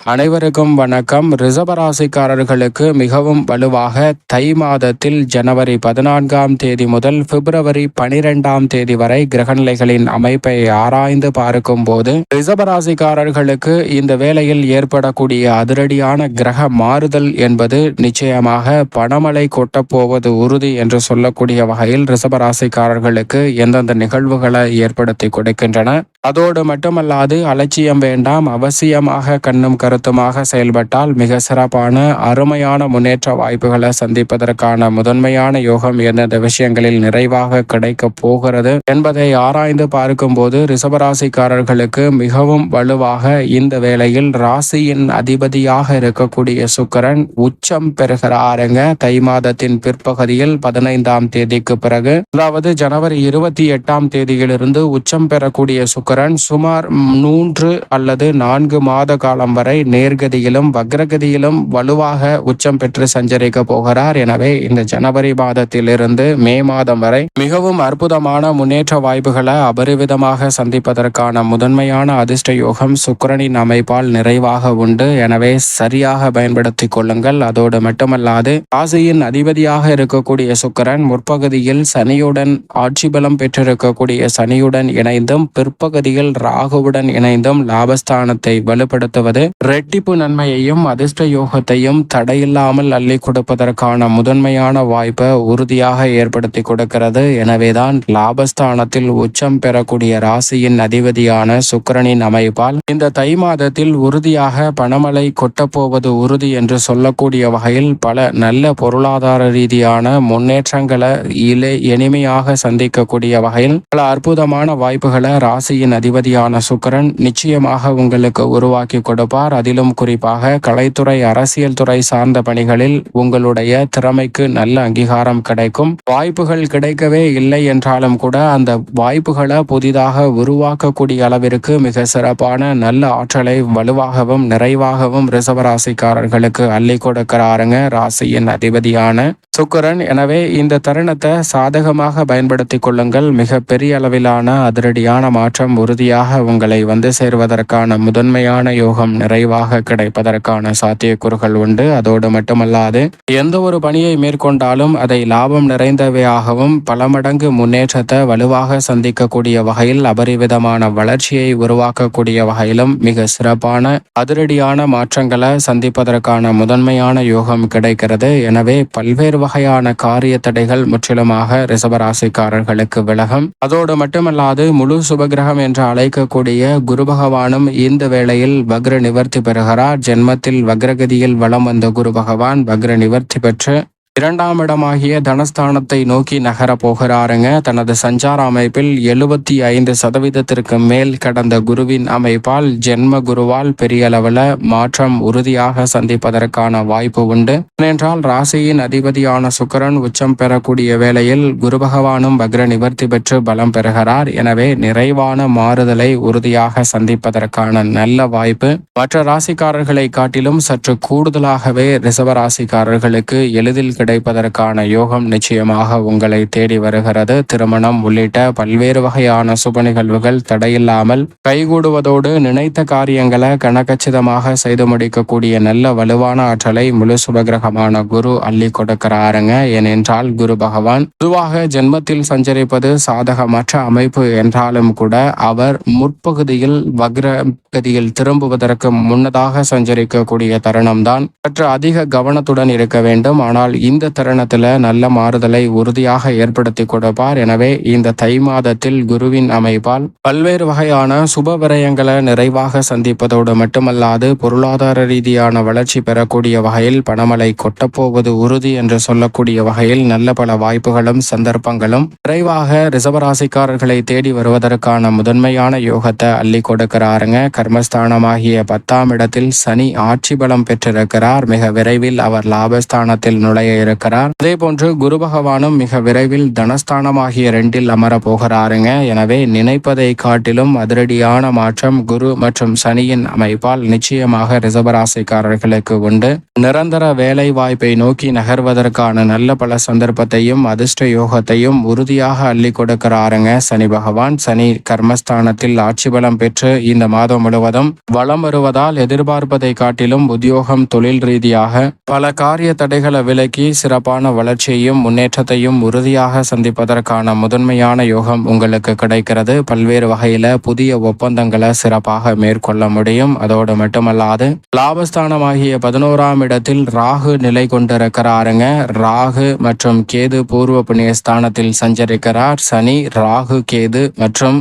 அனைவருக்கும் வணக்கம். ரிஷபராசிக்காரர்களுக்கு மிகவும் வலுவாக தை மாதத்தில் ஜனவரி 14ஆம் தேதி முதல் பிப்ரவரி 12ஆம் தேதி வரை கிரகநிலைகளின் அமைப்பை ஆராய்ந்து பார்க்கும் போது ரிஷபராசிக்காரர்களுக்கு இந்த வேளையில் ஏற்படக்கூடிய அதிரடியான கிரக மாறுதல் என்பது நிச்சயமாக பணமழை கொட்டப்போவது உறுதி என்று சொல்லக்கூடிய வகையில் ரிஷபராசிக்காரர்களுக்கு எந்தெந்த நிகழ்வுகளை ஏற்படுத்தி கொடுக்கின்றன. அதோடு மட்டுமல்லாது அலட்சியம் வேண்டாம், அவசியமாக கண்ணும் கருத்துமாக செயல்பட்டால் மிக சிறப்பான அருமையான முன்னேற்ற வாய்ப்புகளை சந்திப்பதற்கான முதன்மையான யோகம் எந்தெந்த விஷயங்களில் நிறைவாக கிடைக்க போகிறது என்பதை ஆராய்ந்து பார்க்கும்போது ரிஷபராசிக்காரர்களுக்கு மிகவும் வலுவாக இந்த வேளையில் ராசியின் அதிபதியாக இருக்கக்கூடிய சுக்கிரன் உச்சம் பெறுகிறாருங்க. தை மாதத்தின் பிற்பகுதியில் 15ஆம் தேதிக்கு பிறகு, அதாவது ஜனவரி 28ஆம் தேதியிலிருந்து உச்சம் பெறக்கூடிய சுக்கிரன் சுமார் 3 அல்லது 4 மாத காலம் வரை நேர்கதியிலும் வக்ரகதியிலும் வலுவாக உச்சம் பெற்று சஞ்சரிக்க போகிறார். எனவே இந்த ஜனவரி மாதத்திலிருந்து மே மாதம் வரை மிகவும் அற்புதமான முன்னேற்ற வாய்ப்புகளை அபரிவிதமாக சந்திப்பதற்கான முதன்மையான அதிர்ஷ்ட யோகம் சுக்கிரனின் அமைப்பால் நிறைவாக உண்டு. எனவே சரியாக பயன்படுத்திக் கொள்ளுங்கள். அதோடு மட்டுமல்லாது ராசியின் அதிபதியாக இருக்கக்கூடிய சுக்கிரன் முற்பகுதியில் சனியுடன் ஆட்சி பலம் பெற்றிருக்கக்கூடிய சனியுடன் இணைந்தும் பிற்பகுதியில் ராகுவுடன் இணைந்தும் லாபஸ்தானத்தை வலுப்படுத்துவது ரெட்டிப்பு நன்மையையும் அதிர்ஷ்ட யோகத்தையும் தடையில்லாமல் அள்ளி கொடுப்பதற்கான முதன்மையான வாய்ப்பை உறுதியாக ஏற்படுத்தி கொடுக்கிறது. எனவேதான் லாபஸ்தானத்தில் உச்சம் பெறக்கூடிய ராசியின் அதிபதியான சுக்கிரனின் அமைப்பால் இந்த தை மாதத்தில் உறுதியாக பணமழை கொட்டப்போவது உறுதி என்று சொல்லக்கூடிய வகையில் பல நல்ல பொருளாதார ரீதியான முன்னேற்றங்களை எளிமையாக சந்திக்கக்கூடிய வகையில் பல அற்புதமான வாய்ப்புகளை ராசியின் அதிபதியான சுக்கிரன் நிச்சயமாக உங்களுக்கு உருவாக்கி கொடுப்பார். அதிலும் குறிப்பாக கலைத்துறை, அரசியல் துறை சார்ந்த பணிகளில் உங்களுடைய திறமைக்கு நல்ல அங்கீகாரம் கிடைக்கும். வாய்ப்புகள் கிடைக்கவே இல்லை என்றாலும் கூட அந்த வாய்ப்புகளை புதிதாக உருவாக்கக்கூடிய அளவிற்கு மிக சிறப்பான நல்ல ஆற்றலை வலுவாகவும் நிறைவாகவும் ரிஷபராசிக்காரர்களுக்கு அள்ளி கொடுக்கிறாருங்க ராசியின் அதிபதியான சுக்கிரன். எனவே இந்த தருணத்தை சாதகமாக பயன்படுத்திக் கொள்ளுங்கள். மிக பெரிய அளவிலான அதிரடியான மாற்றம் உறுதியாக உங்களை வந்து சேர்வதற்கான முதன்மையான யோகம் நிறைவாக கிடைப்பதற்கான சாத்தியக்கூறுகள் உண்டு. அதோடு மட்டுமல்லாது எந்த ஒரு பணியை மேற்கொண்டாலும் அதை லாபம் நிறைந்தவையாகவும் பல மடங்கு முன்னேற்றத்தை வலுவாக சந்திக்கக்கூடிய வகையில் அபரிவிதமான வளர்ச்சியை உருவாக்கக்கூடிய வகையிலும் மிக சிறப்பான அதிரடியான மாற்றங்களை சந்திப்பதற்கான முதன்மையான யோகம் கிடைக்கிறது. எனவே பல்வேறு வகையான காரிய தடைகள் முற்றிலுமாக ரிஷபராசிக்காரர்களுக்கு விலகும். அதோடு மட்டுமல்லாது முழு சுபகிரகம் என்று அழைக்கக்கூடிய குரு பகவானும் இந்த வேளையில் வக்ர நிவர்த்தி பெறுகிறார். ஜென்மத்தில் வக்ரகதியில் வலம் வந்த குரு பகவான் வக்ர நிவர்த்தி பெற்று 2ஆம் இடமாகிய தனஸ்தானத்தை நோக்கி நகர போகிறாருங்க. தனது சஞ்சார அமைப்பில் 75% மேல் கடந்த குருவின் அமைப்பால் ஜென்ம குருவால் பெரிய அளவில் மாற்றம் உறுதியாக சந்திப்பதற்கான வாய்ப்பு உண்டு. ஏனென்றால் ராசியின் அதிபதியான சுக்கிரன் உச்சம் பெறக்கூடிய வேளையில் குரு பகவானும் வக்ர நிவர்த்தி பெற்று பலம் பெறுகிறார். எனவே நிறைவான மாறுதலை உறுதியாக சந்திப்பதற்கான நல்ல வாய்ப்பு மற்ற ராசிக்காரர்களை காட்டிலும் சற்று கூடுதலாகவே ரிஷபராசிக்காரர்களுக்கு எளிதில் கிடைப்பதற்கான யோகம் நிச்சயமாக உங்களை தேடி வருகிறது. திருமணம் உள்ளிட்ட பல்வேறு வகையான சுப நிகழ்வுகள் தடையில்லாமல் கைகூடுவதோடு நினைத்த காரியங்களை கனகச்சிதமாக செய்து முடிக்கக்கூடிய நல்ல வலுவான ஆற்றலை முழு சுபகிரகமான குரு அள்ளி கொடுக்கிறாருங்க. ஏனென்றால் குரு பகவான் பொதுவாக ஜென்மத்தில் சஞ்சரிப்பது சாதகமற்ற அமைப்பு என்றாலும் கூட அவர் முற்பகுதியில் வக்ரகதியில் திரும்புவதற்கு முன்னதாக சஞ்சரிக்கக்கூடிய தருணம்தான் சற்று அதிக கவனத்துடன் இருக்க வேண்டும். ஆனால் இந்த தருணத்தில் நல்ல மாறுதலை உறுதியாக ஏற்படுத்தி கொடுப்பார். எனவே இந்த தை மாதத்தில் குருவின் அமைப்பால் பல்வேறு வகையான சுப விரயங்களை நிறைவாக சந்திப்பதோடு மட்டுமல்லாது பொருளாதார ரீதியான வளர்ச்சி பெறக்கூடிய வகையில் பணமழை கொட்டப்போவது உறுதி என்று சொல்லக்கூடிய வகையில் நல்ல பல வாய்ப்புகளும் சந்தர்ப்பங்களும் நிறைவாக ரிஷபராசிக்காரர்களை தேடி வருவதற்கான முதன்மையான யோகத்தை அள்ளி கொடுக்கிறாருங்க. கர்மஸ்தானமாகிய 10ஆம் இடத்தில் சனி ஆட்சி பலம் பெற்றிருக்கிறார். மிக விரைவில் அவர் லாபஸ்தானத்தில் நுழைய இருக்கிறார். அதே போன்று குரு பகவானும் மிக விரைவில் தனஸ்தானமாகிய 2 அமர போகிறாருங்க. எனவே நினைப்பதை காட்டிலும் அதிரடியான மாற்றம் குரு மற்றும் சனியின் அமைப்பால் நிச்சயமாக ரிஷபராசிக்காரர்களுக்கு உண்டு. நிரந்தர வேலை வாய்ப்பை நோக்கி நகர்வதற்கான நல்ல பல சந்தர்ப்பத்தையும் அதிர்ஷ்ட யோகத்தையும் உறுதியாக அள்ளி கொடுக்கிறாருங்க சனி பகவான். சனி கர்மஸ்தானத்தில் ஆட்சி பலம் பெற்று இந்த மாதம் முழுவதும் வலம் வருவதால் எதிர்பார்ப்பதை காட்டிலும் உத்தியோகம் தொழில் ரீதியாக பல காரிய தடைகளை விலக்கி சிறப்பான வளர்ச்சியையும் முன்னேற்றத்தையும் உறுதியாக சந்திப்பதற்கான முதன்மையான யோகம் உங்களுக்கு கிடைக்கிறது. பல்வேறு வகையில புதிய ஒப்பந்தங்களை சிறப்பாக மேற்கொள்ள முடியும். அதோடு மட்டுமல்லாது லாபஸ்தானமாகிய 11ஆம் இடத்தில் ராகு நிலை கொண்டிருக்கிறாருங்க. ராகு மற்றும் கேது பூர்வ புண்ணிய ஸ்தானத்தில் சஞ்சரிக்கிறார். சனி ராகு கேது மற்றும்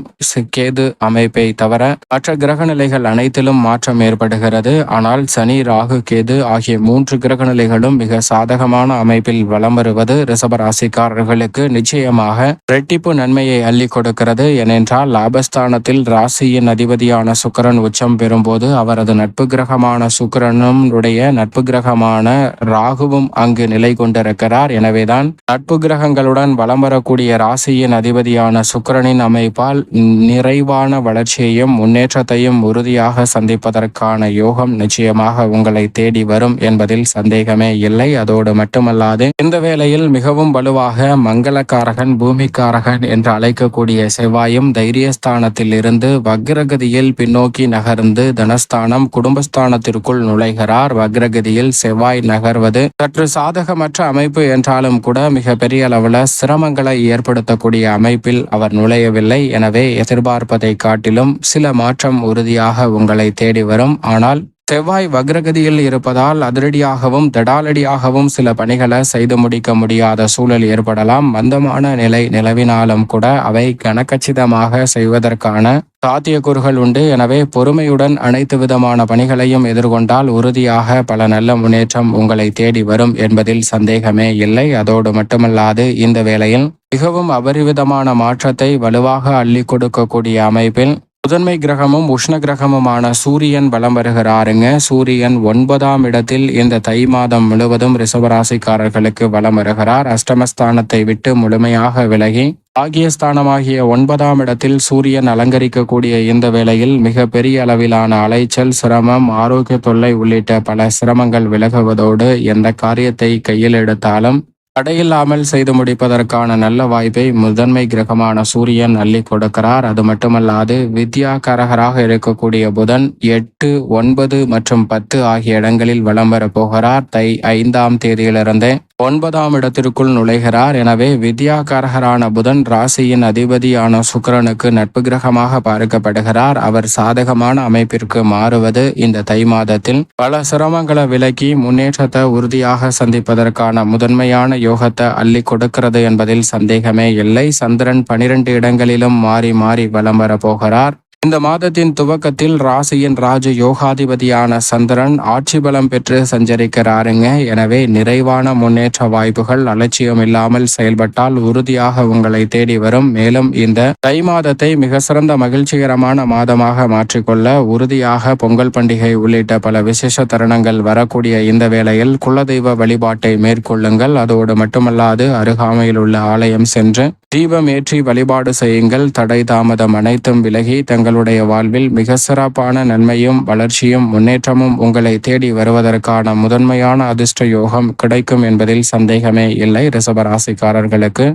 கேது அமைப்பை தவிர மற்ற கிரக நிலைகள் அனைத்திலும் மாற்றம் ஏற்படுகிறது. ஆனால் சனி ராகு கேது ஆகிய 3 கிரக நிலைகளும் மிக சாதகமான அமைப்பில் வலம் வருவது ரிஷபராசிக்காரர்களுக்கு நிச்சயமாக இரட்டிப்பு நன்மையை அள்ளி கொடுக்கிறது. ஏனென்றால் லாபஸ்தானத்தில் ராசியின் அதிபதியான சுக்கிரன் உச்சம் பெறும்போது அவரது நட்பு கிரகமான சுக்கிரனும் உடைய நட்பு கிரகமான ராகுவும் அங்கு நிலை கொண்டிருக்கிறார். எனவேதான் நட்பு கிரகங்களுடன் வலம் வரக்கூடிய ராசியின் அதிபதியான சுக்கிரனின் அமைப்பால் நிறைவான வளர்ச்சியையும் முன்னேற்றத்தையும் உறுதியாக சந்திப்பதற்கான யோகம் நிச்சயமாக உங்களை தேடி வரும் என்பதில் சந்தேகமே இல்லை. அதோடு மட்டுமல்லாது இந்த வேளையில் மிகவும் வலுவாக மங்களக்காரகன் பூமிக்காரகன் என்று அழைக்கக்கூடிய செவ்வாயும் தைரியஸ்தானத்தில் இருந்து வக்ரகதியில் பின்னோக்கி நகர்ந்து தனஸ்தானம் குடும்பஸ்தானத்திற்குள் நுழைகிறார். வக்ரகதியில் செவ்வாய் நகர்வது சற்று சாதகமற்ற அமைப்பு என்றாலும் கூட மிக பெரிய அளவில் சிரமங்களை ஏற்படுத்தக்கூடிய அமைப்பில் அவர் நுழையவில்லை. எனவே எதிர்பார்ப்பதை காட்டிலும் சில மாற்றம் உறுதியாக உங்களை தேடி வரும். ஆனால் செவ்வாய் வக்ரகதியில் இருப்பதால் அதிரடியாகவும் தடாலடியாகவும் சில பணிகளை செய்து முடிக்க முடியாத சூழல் ஏற்படலாம். மந்தமான நிலை நிலவினாலும் கூட அவை கனக்கச்சிதமாக செய்வதற்கான சாத்தியக்கூறுகள் உண்டு. எனவே பொறுமையுடன் அனைத்து விதமான பணிகளையும் எதிர்கொண்டால் உறுதியாக பல நல்ல முன்னேற்றம் உங்களை தேடி வரும் என்பதில் சந்தேகமே இல்லை. அதோடு மட்டுமல்லாது இந்த வேளையில் மிகவும் அபரிவிதமான மாற்றத்தை வலுவாக அள்ளி கொடுக்கக்கூடிய அமைப்பில் முதன்மை கிரகமும் உஷ்ண கிரகமுமான சூரியன் வலம் வருகிறாருங்க. சூரியன் 9ஆம் இடத்தில் இந்த தை மாதம் முழுவதும் ரிஷபராசிக்காரர்களுக்கு வலம் வருகிறார். அஷ்டமஸ்தானத்தை விட்டு முழுமையாக விலகி பாகியஸ்தானமாகிய 9ஆம் இடத்தில் சூரியன் அலங்கரிக்கக்கூடிய இந்த வேளையில் மிக பெரிய அளவிலான அலைச்சல், சிரமம், ஆரோக்கிய தொல்லை உள்ளிட்ட பல சிரமங்கள் விலகுவதோடு எந்த காரியத்தை கையில் எடுத்தாலும் தடையில்லாமல் செய்து முடிப்பதற்கான நல்ல வாய்ப்பை முதன்மை கிரகமான சூரியன் அள்ளி கொடுக்கிறார். அது மட்டுமல்லாது வித்யாகாரகராக இருக்கக்கூடிய புதன் 8, 9 மற்றும் 10 ஆகிய இடங்களில் வலம் வர போகிறார். தை 5ஆம் தேதியிலிருந்து 9ஆம் இடத்திற்குள் நுழைகிறார். எனவே வித்யாகாரகரான புதன் ராசியின் அதிபதியான சுக்கிரனுக்கு நட்பு கிரகமாக பார்க்கப்படுகிறார். அவர் சாதகமான அமைப்பிற்கு மாறுவது இந்த தை மாதத்தில் பல சிரமங்களை விலக்கி முன்னேற்றத்தை உறுதியாக சந்திப்பதற்கான முதன்மையான யோகத்தை அள்ளி கொடுக்கிறது என்பதில் சந்தேகமே இல்லை. சந்திரன் 12 இடங்களிலும் மாறி மாறி வலம் வர போகிறார். இந்த மாதத்தின் துவக்கத்தில் ராசியின் ராஜ யோகாதிபதியான சந்திரன் ஆட்சி பலம் பெற்று சஞ்சரிக்கிறாருங்க. எனவே நிறைவான முன்னேற்ற வாய்ப்புகள் அலட்சியம் இல்லாமல் செயல்பட்டால் உறுதியாக உங்களை தேடி வரும். மேலும் இந்த தை மாதத்தை மிக சிறந்த மகிழ்ச்சிகரமான மாதமாக மாற்றிக்கொள்ள உறுதியாக பொங்கல் பண்டிகை உள்ளிட்ட பல விசேஷ தருணங்கள் வரக்கூடிய இந்த வேளையில் குலதெய்வ வழிபாட்டை மேற்கொள்ளுங்கள். அதோடு மட்டுமல்லாது அருகாமையில் உள்ள ஆலயம் சென்று தீபம் ஏற்றி வழிபாடு செய்யுங்கள். தடை தாமதம் அனைத்தும் விலகி தங்களுடைய வாழ்வில் மிக சிறப்பான நன்மையும் வளர்ச்சியும் முன்னேற்றமும் உங்களை தேடி வருவதற்கான முதன்மையான அதிர்ஷ்ட யோகம் கிடைக்கும் என்பதில் சந்தேகமே இல்லை. ரிஷபராசிக்காரர்களுக்கு